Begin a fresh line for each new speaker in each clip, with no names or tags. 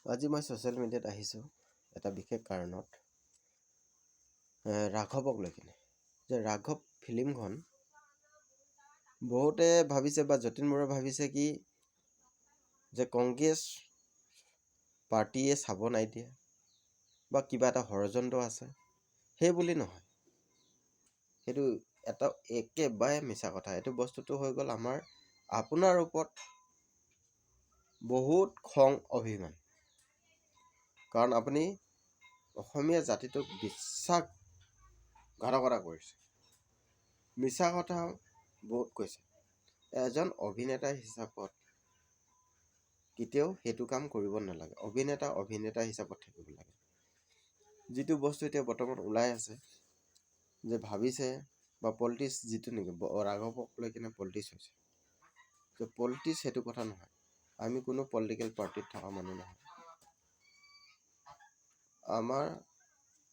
আজি মই ছ'চিয়েল মিডিয়াত আহিছোঁ এটা বিশেষ কাৰণত, ৰাঘৱক লৈ কিনে। যে ৰাঘৱ ফিল্মখন বহুতে ভাবিছে বা যতীন বৰাই ভাবিছে কি যে কংগ্ৰেছ পাৰ্টীয়ে চাব নাই দিয়া বা কিবা এটা ষড়যন্ত্ৰ আছে, সেই বুলি নহয়। সেইটো এটা একেবাৰে মিছা কথা। এইটো বস্তুটো হৈ গ'ল আপোনাৰ ওপৰত বহুত খং অভিমান। কাৰণ আপুনি অসমীয়া জাতিটোক বিশ্বাসঘাতকতা কৰিছে, মিছা কথা বহুত কৈছে। এজন অভিনেতা হিচাপত কেতিয়াও সেইটো কাম কৰিব নালাগে। অভিনেতা হিচাপত থাকিব লাগে। যিটো বস্তু এতিয়া বৰ্তমান ওলাই আছে যে ভাবিছে বা পলিটিক্স যিটো নেকি ৰাঘৱক লৈ কিনে পলিটিক্স হৈছে, যে পলিটিক্স সেইটো কথা নহয়। আমি কোনো পলিটিকেল পাৰ্টিত থকা মানুহ নহয়। আমাৰ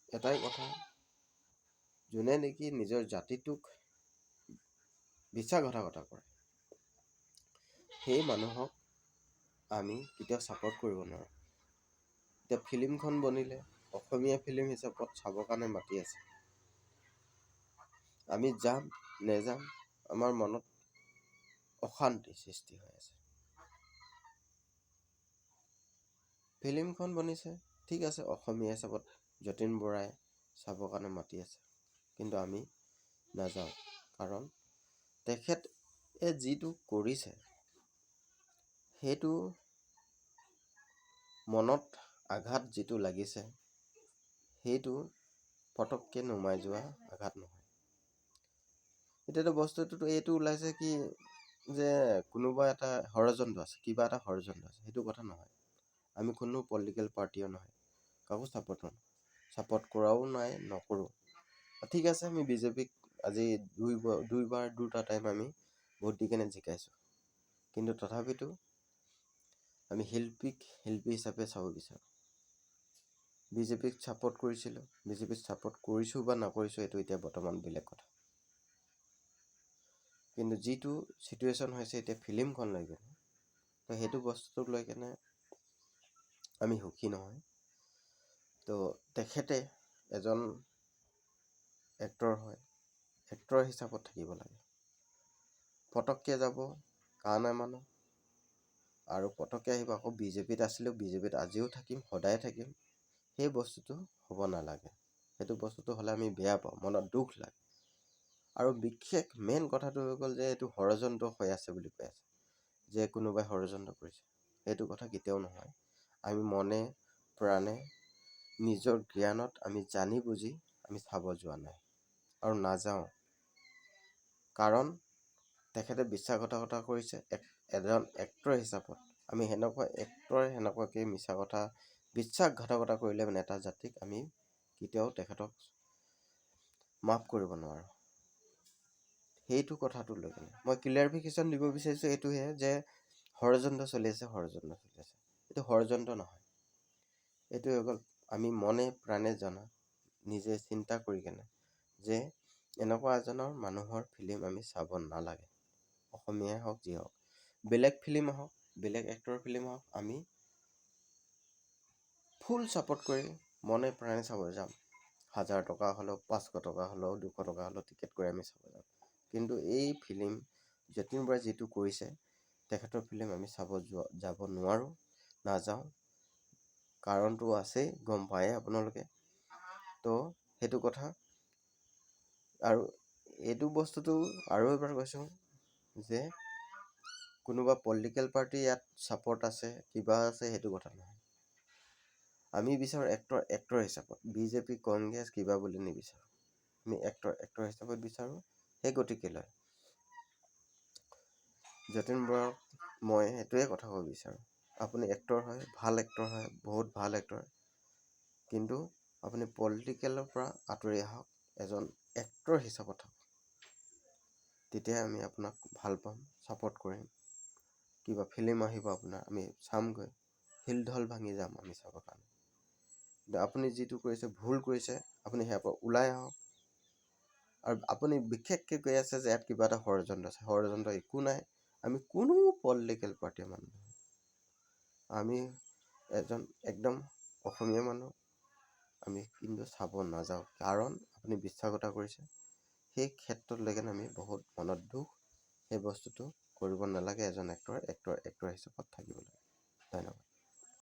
এটাই কথা, যোনে নেকি নিজৰ জাতিটোক বিশ্বাসঘাতকতা কৰে, সেই মানুহক আমি কেতিয়াও ছাপোৰ্ট কৰিব নোৱাৰোঁ। এতিয়া ফিল্মখন বনিলে অসমীয়া ফিল্ম হিচাপত চাবৰ কাৰণে মাতি আছে। আমি যাম নেযাম, আমাৰ মনত অশান্তি সৃষ্টি হৈ আছে। ফিল্মখন বনিছে ঠিক আছে, অসমীয়া হিচাপত যতীন বৰাই চাবৰ কাৰণে মাতি আছে, কিন্তু আমি নাযাওঁ। কাৰণ তেখেতে যিটো কৰিছে সেইটো মনত আঘাত যিটো লাগিছে, সেইটো পটককৈ নুমাই যোৱা আঘাত নহয়। এতিয়াতো বস্তুটোতো এইটো ওলাইছে কি যে কোনোবা এটা ষড়যন্ত্ৰ আছে, কিবা এটা ষড়যন্ত্ৰ আছে, সেইটো কথা নহয়। আমি কোনো পলিটিকেল পাৰ্টিও নহয়, কাকো ছাপোৰ্ট কৰাও নাই, নকৰোঁ। ঠিক আছে, আমি বিজেপিক আজি দুটা টাইম আমি ভোট দি কেনে জিকাইছোঁ, কিন্তু তথাপিতো আমি শিল্পী হিচাপে চাব বিচাৰোঁ। বিজেপিক ছাপোৰ্ট কৰিছিলোঁ, বিজেপিক ছাপোৰ্ট কৰিছোঁ বা নকৰিছোঁ এইটো এতিয়া বৰ্তমান বেলেগ কথা। কিন্তু যিটো চিটুৱেশ্যন হৈছে এতিয়া ফিল্মখন লৈ কেনে, তো সেইটো বস্তুটোক লৈ কেনে আমি সুখী নহয়। তো তেখেতে এজন এক্টৰ হয়, এক্টৰ হিচাপত থাকিব লাগে। পটককৈ যাব কাৰণে মানুহ আৰু পটককৈ আহিব আকৌ বিজেপিত আছিলোঁ, বিজেপিত আজিও থাকিম, সদায় থাকিম, সেই বস্তুটো হ'ব নালাগে। সেইটো বস্তুটো হ'লে আমি বেয়া পাওঁ, মনত দুখ লাগে। আৰু বিশেষ মেইন কথাটো হৈ গ'ল যে এইটো ষড়যন্ত্ৰ হৈ আছে বুলি কৈ আছে, যে কোনোবাই ষড়যন্ত্ৰ কৰিছে। সেইটো কথা কেতিয়াও নহয়। আমি মনে প্ৰাণে নিজৰ জ্ঞানত আমি জানি বুজি আমি চাব যোৱা নাই আৰু নাযাওঁ। কাৰণ তেখেতে বিশ্বাসঘাতকতা কৰিছে এজন এক্টৰ হিচাপত। আমি সেনেকুৱাকৈ মিছা কথা বিশ্বাসঘাতকতা কৰিলে মানে এটা জাতিক আমি কেতিয়াও তেখেতক মাফ কৰিব নোৱাৰোঁ। সেইটো কথাটো লৈ কিনে মই ক্লিয়াৰিফিকেশ্যন দিব বিচাৰিছোঁ এইটোহে যে ষড়যন্ত্ৰ চলি আছে। এইটো ষড়যন্ত্ৰ নহয়। এইটো হৈ গ'ল আমি মনে প্ৰাণে জনা, নিজে চিন্তা কৰি কেনে যে এনেকুৱা এজনৰ মানুহৰ ফিল্ম আমি চাব নালাগে। অসমীয়াই হওক, যি হওক, বেলেগ ফিল্ম হওক, বেলেগ এক্টৰৰ ফিল্ম হওক, আমি ফুল ছাপোৰ্ট কৰি মনে প্ৰাণে চাব যাম। 1000 টকা হ'লেও, 500 টকা হ'লেও, 200 টকা হ'লেও টিকেট কৰি আমি চাব যাম। কিন্তু এই ফিল্ম যতীন বৰাই যিটো কৰিছে, তেখেতৰ ফিল্ম আমি যাব নোৱাৰোঁ, নাযাওঁ। কাৰণটো আছেই, গম পায়ে আপোনালোকে। তো সেইটো কথা। আৰু এইটো বস্তুটো আৰু এবাৰ কৈছোঁ যে কোনোবা পলিটিকেল পাৰ্টি ইয়াত ছাপোৰ্ট আছে, কিবা আছে, সেইটো কথা নহয়। আমি বিচাৰোঁ এক্টৰ হিচাপত, বিজেপি কংগ্ৰেছ কিবা বুলি নিবিচাৰোঁ। আমি এক্টৰ হিচাপত বিচাৰোঁ। সেই গতিকে লৈ যতীন বৰাক মই সেইটোৱে কথা ক'ব বিচাৰোঁ। আপুনি এক্টৰ হয়, ভাল এক্টৰ হয়, বহুত ভাল এক্টৰ, কিন্তু আপুনি পলিটিকেলৰ পৰা আঁতৰি আহক, এজন এক্টৰ হিচাপত থাকক। তেতিয়াই আমি আপোনাক ভাল পাম, ছাপোৰ্ট কৰিম। কিবা ফিল্ম আহিব আপোনাৰ, আমি চামগৈ, শিল ঢল ভাঙি যাম আমি চাবৰ কাৰণে। কিন্তু আপুনি যিটো কৰিছে, ভুল কৰিছে, আপুনি সেয়াৰ পৰা ওলাই আহক। আৰু আপুনি বিশেষকৈ কৈ আছে যে ইয়াত কিবা এটা ষড়যন্ত্ৰ আছে। ষড়যন্ত্ৰ একো নাই। আমি কোনো পলিটিকেল পাৰ্টিৰ মানুহ নহয়। আমি এজন একদম অসমীয়া মানুহ আমি কিন্তু চাব নাযাওঁ, কাৰণ আপুনি বিশ্বাসঘাতকতা কৰিছে। সেই ক্ষেত্ৰলৈকে আমি বহুত মনত দুখ, সেই বস্তুটো কৰিব নালাগে। এজন এক্টৰ হিচাপত থাকিব লাগে। ধন্যবাদ।